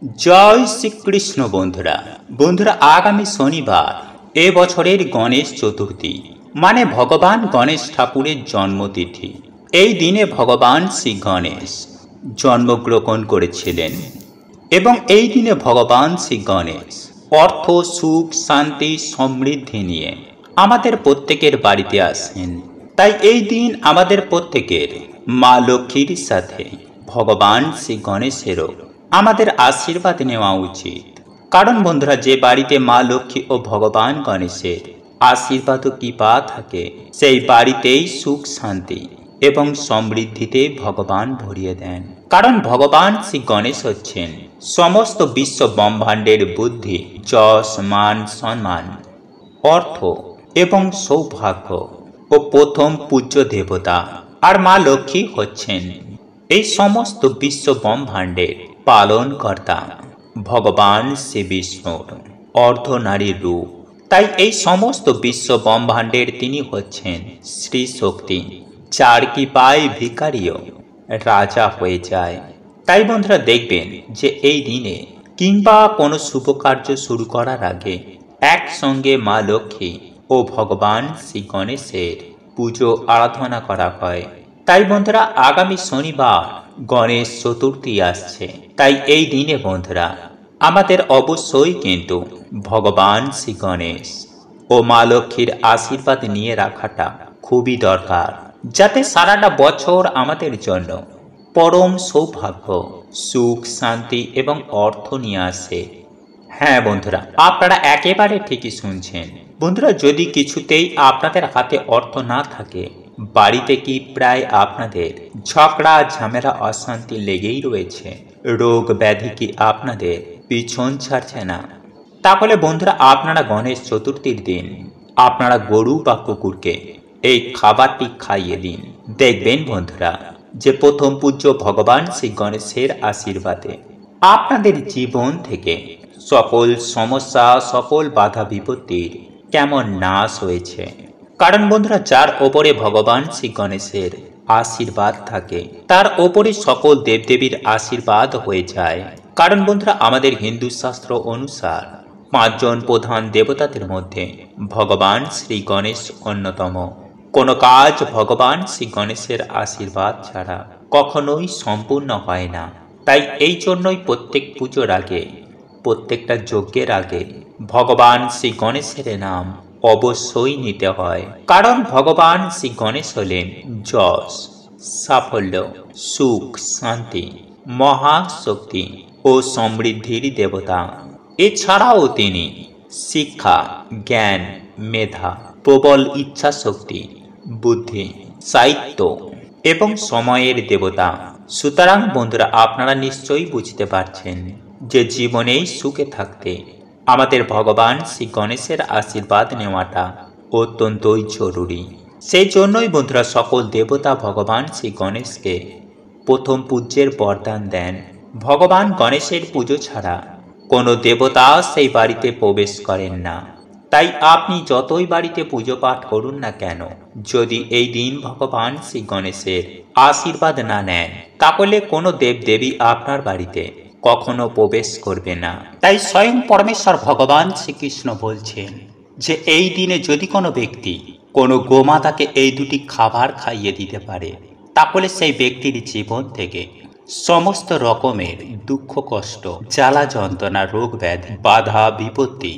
জয় শ্রীকৃষ্ণ বন্ধুরা। বন্ধুরা, আগামী শনিবার এ বছরের গণেশ চতুর্থী, মানে ভগবান গণেশ ঠাকুরের জন্মতিথি। এই দিনে ভগবান শ্রী গণেশ জন্মগ্রহণ করেছিলেন এবং এই দিনে ভগবান শ্রী গণেশ অর্থ, সুখ, শান্তি, সমৃদ্ধি নিয়ে আমাদের প্রত্যেকের বাড়িতে আসেন। তাই এই দিন আমাদের প্রত্যেকের মা লক্ষ্মীর সাথে ভগবান শ্রী গণেশেরও আমাদের আশীর্বাদ নেওয়া উচিত। কারণ বন্ধুরা, যে বাড়িতে মা লক্ষ্মী ও ভগবান গণেশের আশীর্বাদ ও কৃপা থাকে, সেই বাড়িতেই সুখ, শান্তি এবং সমৃদ্ধিতে ভগবান ভরিয়ে দেন। কারণ ভগবান শ্রী গণেশ হচ্ছেন সমস্ত বিশ্ব ব্রহ্মাণ্ডের বুদ্ধি, যশ, মান, সম্মান, অর্থ এবং সৌভাগ্য ও প্রথম পূজ্য দেবতা। আর মা লক্ষ্মী হচ্ছেন এই সমস্ত বিশ্ব ব্রহ্মাণ্ডের পালনকর্তা, ভগবান শ্রী বিষ্ণুর অর্ধনারীর রূপ। তাই এই সমস্ত বিশ্ব ব্রহ্মাণ্ডের তিনি হচ্ছেন শ্রী শক্তি, যার কৃপায় ভিখারিও রাজা হয়ে যায়। তাই বন্ধুরা, দেখবেন যে এই দিনে কিংবা কোনো শুভ কার্য শুরু করার আগে একসঙ্গে মা লক্ষ্মী ও ভগবান শ্রী গণেশের পুজো আরাধনা করা হয়। তাই বন্ধুরা, আগামী শনিবার গণেশ চতুর্থী আসছে। তাই এই দিনে বন্ধুরা, আমাদের অবশ্যই কিন্তু ভগবান শ্রী গণেশ ও মা লক্ষ্মীর আশীর্বাদ নিয়ে রাখাটা খুবই দরকার, যাতে সারাটা বছর আমাদের জন্য পরম সৌভাগ্য, সুখ, শান্তি এবং অর্থ নিয়ে আসে। হ্যাঁ বন্ধুরা, আপনারা একেবারে ঠিকই শুনছেন। বন্ধুরা, যদি কিছুতেই আপনাদের হাতে অর্থ না থাকে, বাড়িতে কি প্রায় আপনাদের ঝগড়া, ঝামেলা, অশান্তি লেগেই রয়েছে, রোগ ব্যাধি কি আপনাদের পিছন ছাড়ছে না, তাহলে বন্ধুরা, আপনারা গণেশ চতুর্থীর দিন আপনারা গরু বা কুকুরকে এই খাবারটি খাইয়ে দিন। দেখবেন বন্ধুরা, যে প্রথম পূজ্য ভগবান শ্রী গণেশের আশীর্বাদে আপনাদের জীবন থেকে সকল সমস্যা, সকল বাধা বিপত্তির কেমন নাশ হয়েছে। কারণ বন্ধুরা, যার ওপরে ভগবান শ্রী গণেশের আশীর্বাদ থাকে, তার ওপরে সকল দেবদেবীর আশীর্বাদ হয়ে যায়। কারণ বন্ধুরা, আমাদের হিন্দু শাস্ত্র অনুসার 5 জন প্রধান দেবতাদের মধ্যে ভগবান শ্রী গণেশ অন্যতম। কোনো কাজ ভগবান শ্রী গণেশের আশীর্বাদ ছাড়া কখনোই সম্পূর্ণ হয় না। তাই এই জন্যই প্রত্যেক পুজোর আগে, প্রত্যেকটা যজ্ঞের আগে ভগবান শ্রী গণেশের নাম অবশ্যই নিতে হয়। কারণ ভগবান শ্রী গণেশ হলেন যশ, সাফল্য, সুখ, শান্তি, মহাশক্তি ও সমৃদ্ধির দেবতা। এছাড়াও তিনি শিক্ষা, জ্ঞান, মেধা, প্রবল ইচ্ছা শক্তি, বুদ্ধি, সাহিত্য এবং সময়ের দেবতা। সুতরাং বন্ধুরা, আপনারা নিশ্চয়ই বুঝতে পারছেন যে জীবনেই সুখে থাকতে আমাদের ভগবান শ্রী গণেশের আশীর্বাদ নেওয়াটা অত্যন্তই জরুরি। সেই জন্যই বন্ধুরা, সকল দেবতা ভগবান শ্রী গণেশকে প্রথম পূজ্যের বরদান দেন। ভগবান গণেশের পুজো ছাড়া কোনো দেবতা সেই বাড়িতে প্রবেশ করেন না। তাই আপনি যতই বাড়িতে পুজো পাঠ করুন না কেন, যদি এই দিন ভগবান শ্রী গণেশের আশীর্বাদ না নেন, তাহলে কোনো দেবদেবী আপনার বাড়িতে কখনো প্রবেশ করবে না। তাই স্বয়ং পরমেশ্বর ভগবান শ্রীকৃষ্ণ বলছেন যে এই দিনে যদি কোনো ব্যক্তি কোনো গোমাতাকে এই দুটি খাবার খাইয়ে দিতে পারে, তাহলে সেই ব্যক্তির জীবন থেকে সমস্ত রকমের দুঃখ, কষ্ট, জ্বালা, যন্ত্রণা, রোগ ব্যাধি, বাধা বিপত্তি,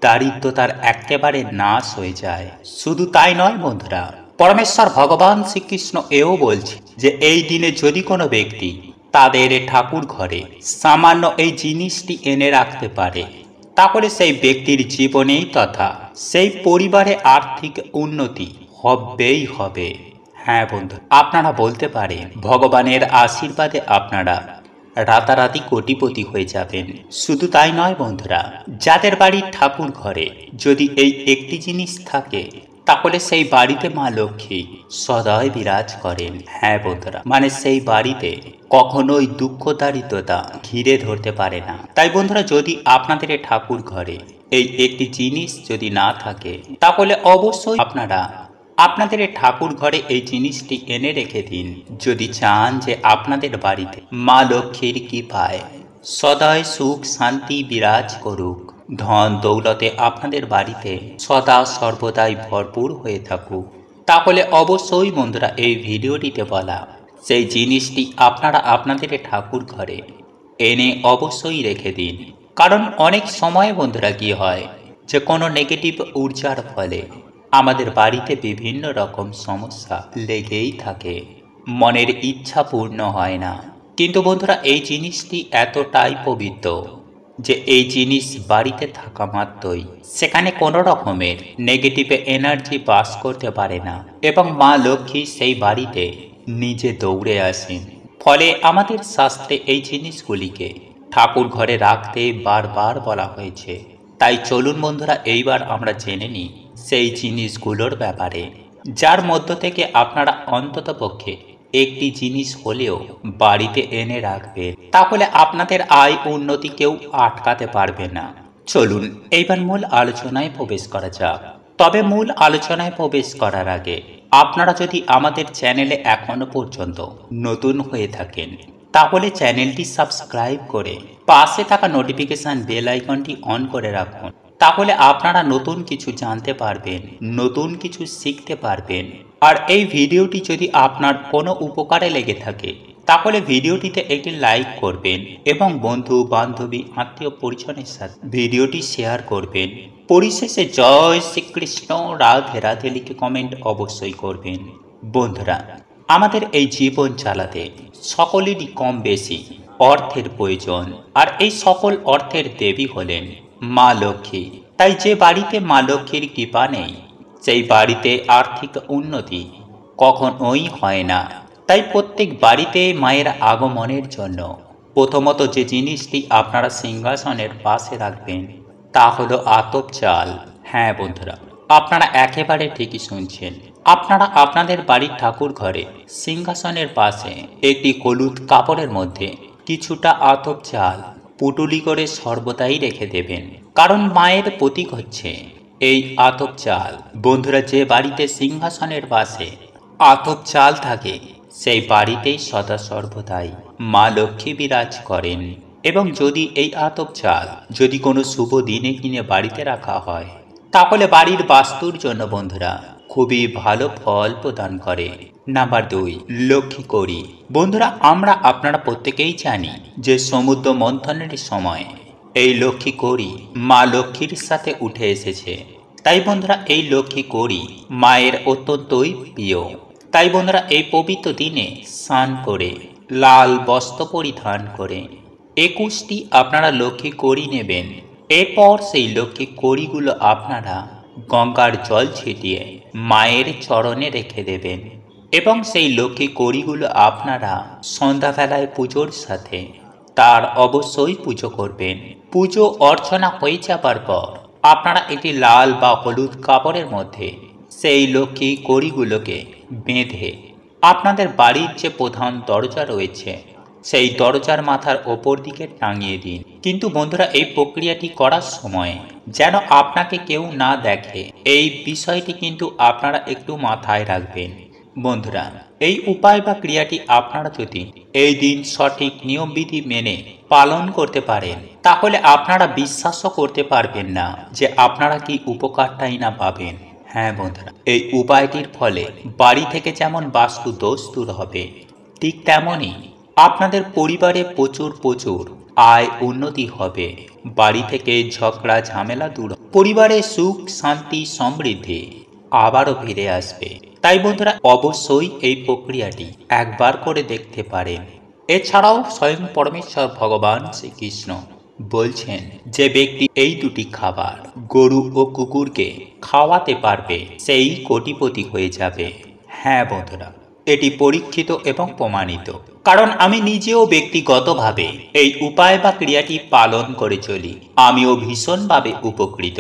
দারিদ্রতার একেবারে নাশ হয়ে যায়। শুধু তাই নয় বন্ধুরা, পরমেশ্বর ভগবান শ্রীকৃষ্ণ এও বলছে যে এই দিনে যদি কোনো ব্যক্তি তাদের ঠাকুর ঘরে সামান্য এই জিনিসটি এনে রাখতে পারে, তাহলে সেই ব্যক্তির জীবনেই তথা সেই পরিবারে আর্থিক উন্নতি হবেই হবে। হ্যাঁ বন্ধু, আপনারা বলতে পারেন ভগবানের আশীর্বাদে আপনারা রাতারাতি কোটিপতি হয়ে যাবেন। শুধু তাই নয় বন্ধুরা, যাদের বাড়ির ঠাকুর ঘরে যদি এই একটি জিনিস থাকে, তাহলে সেই বাড়িতে মা লক্ষ্মী সদয় বিরাজ করেন। হ্যাঁ বন্ধুরা, মানে সেই বাড়িতে কখনোই দুঃখ, দারিদ্রতা ঘিরে ধরতে পারে না। তাই বন্ধুরা, যদি আপনাদের ঠাকুর ঘরে এই একটি জিনিস যদি না থাকে, তাহলে অবশ্যই আপনারা আপনাদের ঠাকুর ঘরে এই জিনিসটি এনে রেখে দিন, যদি চান যে আপনাদের বাড়িতে মা লক্ষ্মীর কৃপায় সদাই সুখ শান্তি বিরাজ করুক, ধন দৌলতে আপনাদের বাড়িতে সদা সর্বদাই ভরপুর হয়ে থাকুক। তাহলে অবশ্যই বন্ধুরা এই ভিডিওটিতে বলা সেই জিনিসটি আপনারা আপনাদের ঠাকুর ঘরে এনে অবশ্যই রেখে দিন। কারণ অনেক সময় বন্ধুরা কি হয় যে কোনো নেগেটিভ ঊর্জার ফলে আমাদের বাড়িতে বিভিন্ন রকম সমস্যা লেগেই থাকে, মনের ইচ্ছা পূর্ণ হয় না। কিন্তু বন্ধুরা এই জিনিসটি এতটাই পবিত্র যে এই জিনিস বাড়িতে থাকা মাত্রই সেখানে কোনো রকমের নেগেটিভ এনার্জি বাস করতে পারে না এবং মা লক্ষ্মী সেই বাড়িতে নিজে দৌড়ে আসেন। ফলে আমাদের শাস্ত্রে এই জিনিসগুলিকে ঠাকুর ঘরে রাখতে বারবার বলা হয়েছে। তাই চলুন বন্ধুরা এইবার আমরা জেনে নিই সেই জিনিসগুলোর ব্যাপারে, যার মধ্য থেকে আপনারা অন্ততপক্ষে একটি জিনিস হলেও বাড়িতে এনে রাখবেন। তাহলে আপনাদের আয় উন্নতি কেউ আটকাতে পারবে না। চলুন এইবার মূল আলোচনায় প্রবেশ করা যাক। তবে মূল আলোচনায় প্রবেশ করার আগে আপনারা যদি আমাদের চ্যানেলে এখনো পর্যন্ত নতুন হয়ে থাকেন তাহলে চ্যানেলটি সাবস্ক্রাইব করে পাশে থাকা নোটিফিকেশন বেল আইকনটি অন করে রাখুন। তাহলে আপনারা নতুন কিছু জানতে পারবেন, নতুন কিছু শিখতে পারবেন। আর এই ভিডিওটি যদি আপনার কোনো উপকারে লেগে থাকে তাহলে ভিডিওটিতে একটি লাইক করবেন এবং বন্ধু বান্ধবী আত্মীয় পরিজনের সাথে ভিডিওটি শেয়ার করবেন। পরিশেষে জয় শ্রীকৃষ্ণ রাধে রাধে লিখে কমেন্ট অবশ্যই করবেন। বন্ধুরা, আমাদের এই জীবন চালাতে সকলেরই কম বেশি অর্থের প্রয়োজন, আর এই সকল অর্থের দেবী হলেন মা লক্ষ্মী। তাই যে বাড়িতে মা লক্ষ্মীর কৃপা নেই সেই বাড়িতে আর্থিক উন্নতি কখনোই হয় না। তাই প্রত্যেক বাড়িতে মায়ের আগমনের জন্য প্রথমত যে জিনিসটি আপনারা সিংহাসনের পাশে রাখবেন তা হলো আতপ চাল। হ্যাঁ বন্ধুরা, আপনারা একেবারে ঠিকই শুনছেন। আপনারা আপনাদের বাড়ির ঠাকুর ঘরে সিংহাসনের পাশে একটি হলুদ কাপড়ের মধ্যে কিছুটা আতপ চাল পুটুলি করে সর্বদাই রেখে দেবেন, কারণ মায়ের প্রতীক হচ্ছে এই আতপ চাল। বন্ধুরা, যে বাড়িতে সিংহাসনের পাশে আতপ চাল থাকে সেই বাড়িতেই সদা সর্বদাই মা লক্ষ্মী বিরাজ করেন। এবং যদি এই আতপ চাল যদি কোনো শুভ দিনে কিনে বাড়িতে রাখা হয় তাহলে বাড়ির বাস্তুর জন্য বন্ধুরা খুবই ভালো ফল প্রদান করে। নাম্বার 2, লক্ষ্মী কড়ি। বন্ধুরা, আমরা আপনারা প্রত্যেকেই জানি যে সমুদ্র মন্থনের সময় এই লক্ষ্মী কড়ি মা লক্ষ্মীর সাথে উঠে এসেছে। তাই বন্ধুরা এই লক্ষ্মী কড়ি মায়ের অত্যন্তই প্রিয়। তাই বন্ধুরা এই পবিত্র দিনে স্নান করে লাল বস্ত্র পরিধান করে 21টি আপনারা লক্ষ্মী কড়ি নেবেন। এরপর সেই লক্ষ্মী কড়িগুলো আপনারা গঙ্গার জল ছিটিয়ে মায়ের চরণে রেখে দেবেন এবং সেই লক্ষ্মী কড়িগুলো আপনারা সন্ধ্যাবেলায় পুজোর সাথে তার অবশ্যই পুজো করবেন। পুজো অর্চনা হয়ে যাবার পর আপনারা একটি লাল বা হলুদ কাপড়ের মধ্যে সেই লক্ষ্মী কড়িগুলোকে বেঁধে আপনাদের বাড়ির যে প্রধান দরজা রয়েছে সেই দরজার মাথার ওপর দিকে টাঙিয়ে দিন। কিন্তু বন্ধুরা এই প্রক্রিয়াটি করার সময় যেন আপনাকে কেউ না দেখে, এই বিষয়টি কিন্তু আপনারা একটু মাথায় রাখবেন। বন্ধুরা, এই উপায় বা ক্রিয়াটি আপনারা যদি এই দিন সঠিক নিয়মবিধি মেনে পালন করতে পারেন তাহলে আপনারা বিশ্বাসও করতে পারবেন না যে আপনারা কি উপকারটাই না পাবেন। হ্যাঁ বন্ধুরা, এই উপায়টির ফলে বাড়ি থেকে যেমন বাস্তু দোষ দূর হবে, ঠিক তেমনই আপনাদের পরিবারে প্রচুর আয় উন্নতি হবে। বাড়ি থেকে ঝগড়া ঝামেলা দূর, পরিবারে সুখ শান্তি সমৃদ্ধি আবারও ফিরে আসবে। তাই বন্ধুরা অবশ্যই এই প্রক্রিয়াটি একবার করে দেখতে পারেন। এছাড়াও স্বয়ং পরমেশ্বর ভগবান শ্রীকৃষ্ণ বলছেন যে ব্যক্তি এই দুটি খাবার গরু ও কুকুরকে খাওয়াতে পারবে সেই কোটিপতি হয়ে যাবে। হ্যাঁ বন্ধুরা, এটি পরীক্ষিত এবং প্রমাণিত, কারণ আমি নিজেও ব্যক্তিগতভাবে এই উপায় বা ক্রিয়াটি পালন করে চলি। আমিও ভীষণভাবে উপকৃত।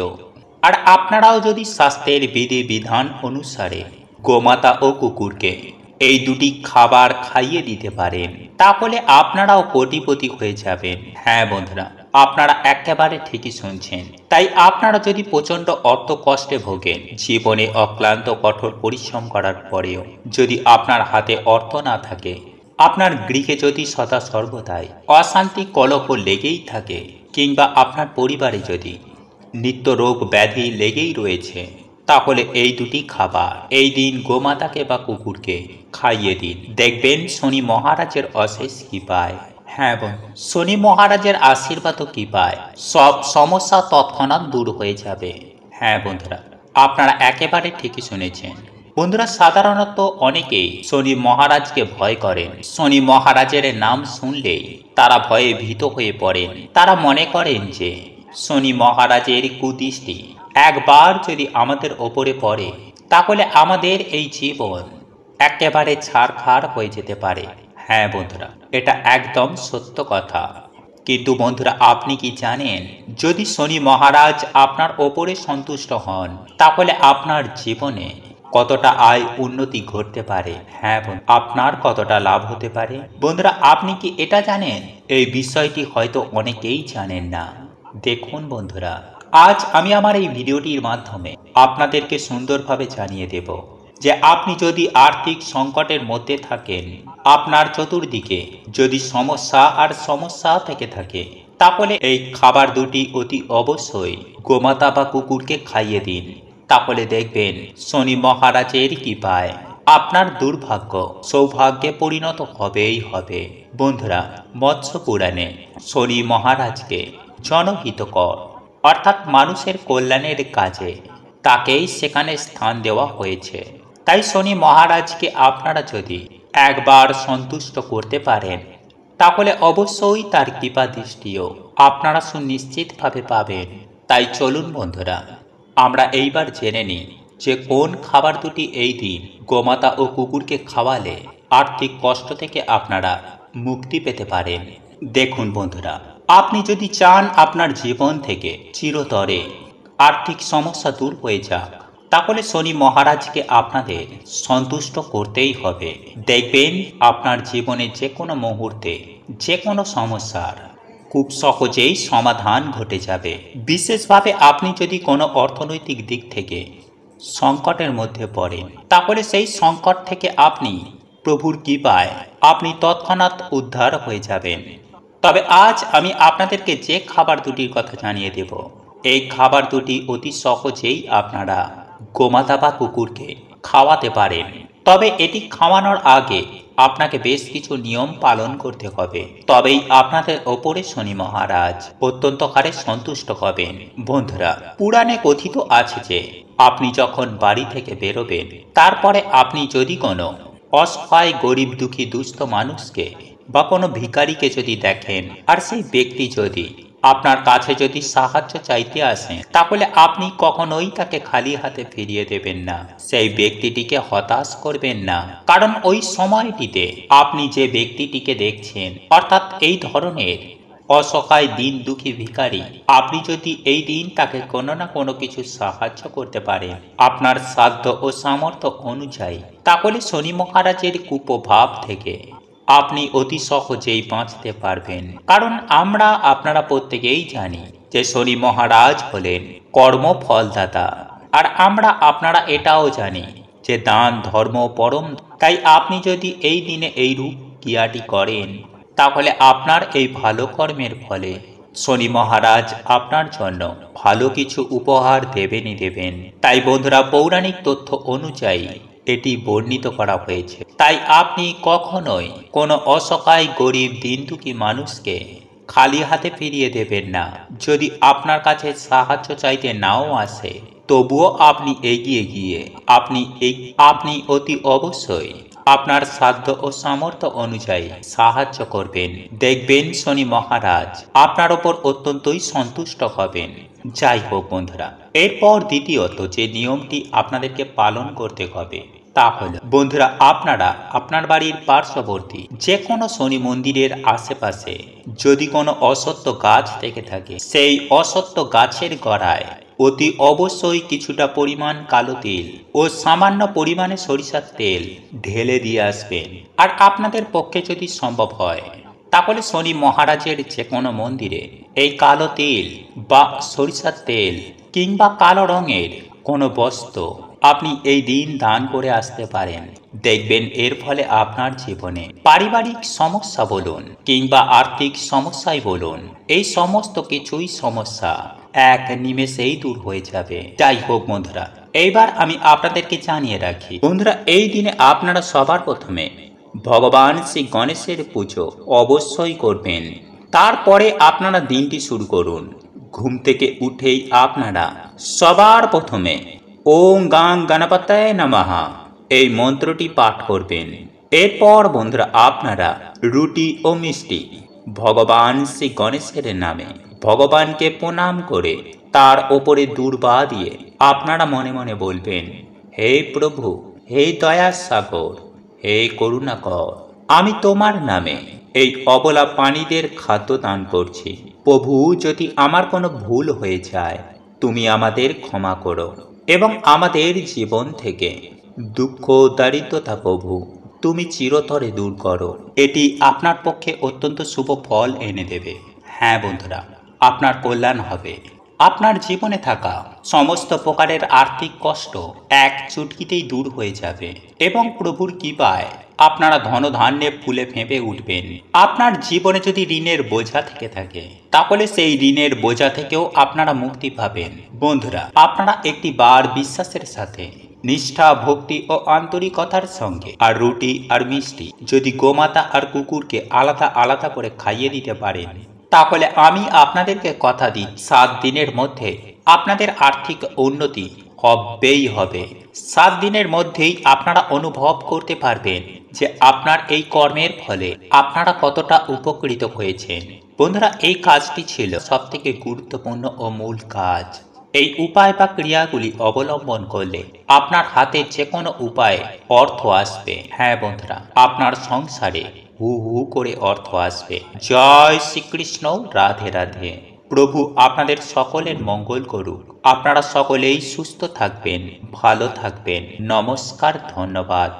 আর আপনারাও যদি স্বাস্থ্যের বিধি বিধান অনুসারে গোমাতা ও কুকুরকে এই দুটি খাবার খাইয়ে দিতে পারেন তাহলে আপনারাও কোটিপতি হয়ে যাবেন। হ্যাঁ বন্ধুরা, আপনারা একেবারে ঠিকই শুনছেন। তাই আপনারা যদি প্রচন্ড অর্থ কষ্টে ভোগেন, জীবনে অক্লান্ত কঠোর পরিশ্রম করার পরেও যদি আপনার হাতে অর্থ না থাকে আপনার গৃহে যদি সদা সর্বদাই অশান্তি কলহ লেগেই থাকে, কিংবা আপনার পরিবারে যদি নিত্য রোগ ব্যাধি লেগেই রয়েছে, তাহলে এই দুটি খাবার এই দিন গোমাতাকে বা কুকুরকে খাইয়ে দিন। দেখবেন শনি মহারাজের অশেষ কৃপায়, হ্যাঁ বন্ধু, শনি মহারাজের আশীর্বাদও কৃপায় সব সমস্যা তৎক্ষণাৎ দূর হয়ে যাবে। হ্যাঁ বন্ধুরা, আপনারা একেবারে ঠিকই শুনেছেন। বন্ধুরা, সাধারণত অনেকেই শনি মহারাজকে ভয় করেন। শনি মহারাজের নাম শুনলেই তারা ভয়ে ভীত হয়ে পড়েন। তারা মনে করেন যে শনি মহারাজের কুদৃষ্টি একবার যদি আমাদের ওপরে পড়ে, তাহলে আমাদের এই জীবন একেবারে ছারখার হয়ে যেতে পারে। হ্যাঁ বন্ধুরা, এটা একদম সত্য কথা। কিন্তু বন্ধুরা, আপনি কি জানেন, যদি শনি মহারাজ আপনার ওপরে সন্তুষ্ট হন, তাহলে আপনার জীবনে কতটা আয় উন্নতি ঘটতে পারে? হ্যাঁ বন্ধু, আপনার কতটা লাভ হতে পারে? বন্ধুরা, আপনি কি এটা জানেন? এই বিষয়টি হয়তো অনেকেই জানেন না। দেখুন বন্ধুরা, আজ আমি আমার এই ভিডিওটির মাধ্যমে আপনাদেরকে সুন্দরভাবে জানিয়ে দেব যে আপনি যদি আর্থিক সংকটের মধ্যে থাকেন, আপনার চতুর্দিকে যদি সমস্যা থেকে থাকে, তাহলে এই খাবার দুটি অতি অবশ্যই গোমাতা বা কুকুরকে খাইয়ে দিন। তাহলে দেখবেন শনি মহারাজের কৃপায় আপনার দুর্ভাগ্য সৌভাগ্যে পরিণত হবেই হবে। বন্ধুরা, মৎস্য পুরাণে শনি মহারাজকে জনহিতকর অর্থাৎ মানুষের কল্যাণের কাজে তাকেই সেখানে স্থান দেওয়া হয়েছে। তাই শনি মহারাজকে আপনারা যদি একবার সন্তুষ্ট করতে পারেন, তাহলে অবশ্যই তার কৃপা দৃষ্টিও আপনারা সুনিশ্চিতভাবে পাবেন। তাই চলুন বন্ধুরা, আমরা এইবার জেনে নিই যে কোন খাবার দুটি এই দিন গোমাতা ও কুকুরকে খাওয়ালে আর্থিক কষ্ট থেকে আপনারা মুক্তি পেতে পারেন। দেখুন বন্ধুরা, আপনি যদি চান আপনার জীবন থেকে চিরতরে আর্থিক সমস্যা দূর হয়ে যাক, তাহলে শনি মহারাজকে আপনাদের সন্তুষ্ট করতেই হবে। দেখবেন আপনার জীবনে যে কোনো মুহূর্তে যে কোনো সমস্যার খুব সহজেই সমাধান ঘটে যাবে। বিশেষভাবে আপনি যদি কোনো অর্থনৈতিক দিক থেকে সংকটের মধ্যে পড়েন, তাহলে সেই সংকট থেকে আপনি প্রভুর কৃপায় আপনি তৎক্ষণাৎ উদ্ধার হয়ে যাবেন। তবে আজ আমি আপনাদেরকে যে খাবার দুটির কথা জানিয়ে দেব, এই খাবার দুটি অতি সহজেই আপনারা গোমাতা বা কুকুরকে খাওয়াতে পারেন। তবে এটি খাওয়ানোর আগে আপনাকে বেশ কিছু নিয়ম পালন করতে হবে, তবেই আপনাদের ওপরে শনি মহারাজ অত্যন্ত হারে সন্তুষ্ট হবেন। বন্ধুরা, পুরাণে কথিত আছে যে আপনি যখন বাড়ি থেকে বেরোবেন, তারপরে আপনি যদি কোনো অসহায় গরিব দুঃখী দুস্থ মানুষকে বা কোনো ভিখারিকে যদি দেখেন, আর সেই ব্যক্তি যদি আপনার কাছে যদি সাহায্য চাইতে আসেন, তাহলে আপনি কখনোই তাকে খালি হাতে ফিরিয়ে দেবেন না। সেই ব্যক্তিটিকে হতাশ করবেন না, কারণ ওই সময়টিতে আপনি যে ব্যক্তিটিকে দেখছেন, অর্থাৎ এই ধরনের অসহায় দিন দুঃখী ভিখারি, আপনি যদি এই দিন তাকে কোনো না কোনো কিছু সাহায্য করতে পারেন আপনার সাধ্য ও সামর্থ্য অনুযায়ী, তাহলে শনি মহারাজের কুপ্রভাব থেকে আপনি অতি সহজেই বাঁচতে পারবেন। কারণ আপনারা প্রত্যেকেই জানি যে শনি মহারাজ হলেন কর্মফলদাতা, আর আপনারা এটাও জানি যে দান ধর্ম পরম। তাই আপনি যদি এই দিনে এই রূপ ক্রিয়াটি করেন, তাহলে আপনার এই ভালো কর্মের ফলে শনি মহারাজ আপনার জন্য ভালো কিছু উপহার দেবেনই দেবেন। তাই বন্ধুরা, পৌরাণিক তথ্য অনুযায়ী এটি বর্ণিত করা হয়েছে। তাই আপনি কখনোই কোনো অসহায় গরিব দিন দুঃখী মানুষকে খালি হাতে ফিরিয়ে দেবেন না। যদি আপনার কাছে সাহায্য চাইতে নাও আসে, তবুও আপনি এগিয়ে গিয়ে আপনি অতি অবশ্যই আপনার সাধ্য ও সামর্থ্য অনুযায়ী সাহায্য করবেন। দেখবেন শনি মহারাজ আপনার ওপর অত্যন্তই সন্তুষ্ট হবেন। যাই হোক বন্ধুরা, এরপর দ্বিতীয়ত যে নিয়মটি আপনাদেরকে পালন করতে হবে, তা হল বন্ধুরা, আপনারা আপনার বাড়ির পার্শ্ববর্তী যে কোনো শনি মন্দিরের আশেপাশে যদি কোনো অশ্বত্থ গাছ থেকে থাকে, সেই অশ্বত্থ গাছের গোড়ায় অতি অবশ্যই কিছুটা পরিমাণ কালো তিল ও সামান্য পরিমাণে সরিষার তেল ঢেলে দিয়ে আসবেন। আর আপনাদের পক্ষে যদি সম্ভব হয়, তাহলে শনি মহারাজের যে কোনো মন্দিরে এই কালো তিল বা সরিষার তেল কিংবা কালো রঙের কোনো বস্ত্র আপনি এই দিন দান করে আসতে পারেন। দেখবেন এর ফলে আপনার জীবনে পারিবারিক সমস্যা বলুন কিংবা আর্থিক সমস্যাই বলুন, এই সমস্ত কিছুই সমস্যা এক নিমেষেই দূর হয়ে যাবে। যাই হোক বন্ধুরা, এইবার আমি আপনাদেরকে জানিয়ে রাখি বন্ধুরা, এই দিনে আপনারা সবার প্রথমে ভগবান শ্রী গণেশের পুজো অবশ্যই করবেন। তারপরে আপনারা দিনটি শুরু করুন। ঘুম থেকে উঠেই আপনারা সবার প্রথমে ওম গাং গণপতায় নমঃ এই মন্ত্রটি পাঠ করবেন। এরপর বন্ধুরা আপনারা রুটি ও মিষ্টি ভগবান শ্রী গণেশের নামে ভগবানকে প্রণাম করে তার ওপরে দূর্বা দিয়ে আপনারা মনে মনে বলবেন, হে প্রভু, হে দয়া সাগর, হে করুণাকর, আমি তোমার নামে এই অবলা প্রাণীদের খাদ্য দান করছি। প্রভু, যদি আমার কোনো ভুল হয়ে যায় তুমি আমাদের ক্ষমা করো এবং আমাদের জীবন থেকে দুঃখ দারিদ্রতা প্রভু তুমি চিরতরে দূর করো। এটি আপনার পক্ষে অত্যন্ত শুভ ফল এনে দেবে। হ্যাঁ বন্ধুরা, আপনার কল্যাণ হবে। আপনার জীবনে থাকা সমস্ত প্রকারের আর্থিক কষ্ট এক চুটকিতেই দূর হয়ে যাবে এবং প্রভুর কৃপায় আপনারা ধনধান্যে ফুলে ফেঁপে উঠবেন। আপনার জীবনে যদি ঋণের বোঝা থেকে থাকে তাহলে সেই ঋণের বোঝা থেকেও আপনারা মুক্তি পাবেন। বন্ধুরা, আপনারা একটি বার বিশ্বাসের সাথে নিষ্ঠা, ভক্তি ও আন্তরিকতার সঙ্গে আর রুটি আর মিষ্টি যদি গোমাতা আর কুকুরকে আলাদা আলাদা করে খাইয়ে দিতে পারেন, তাহলে আমি আপনাদেরকে কথা দিই 7 দিনের মধ্যে আপনাদের আর্থিক উন্নতি হবেই হবে। 7 দিনের মধ্যেই আপনারা অনুভব করতে পারবেন যে আপনার এই কর্মের ফলে আপনারা কতটা উপকৃত হয়েছেন। বন্ধুরা, এই কাজটি ছিল সবথেকে গুরুত্বপূর্ণ ও মূল কাজ। এই উপায় বা ক্রিয়াগুলি অবলম্বন করলে আপনার হাতে যে কোনো উপায়ে অর্থ আসবে। হ্যাঁ বন্ধুরা, আপনার সংসারে হু হু করে অর্থ আসবে। জয় শ্রীকৃষ্ণ, রাধে রাধে। প্রভু আপনাদের সকলের মঙ্গল করুক। আপনারা সকলেই সুস্থ থাকবেন, ভালো থাকবেন। নমস্কার, ধন্যবাদ।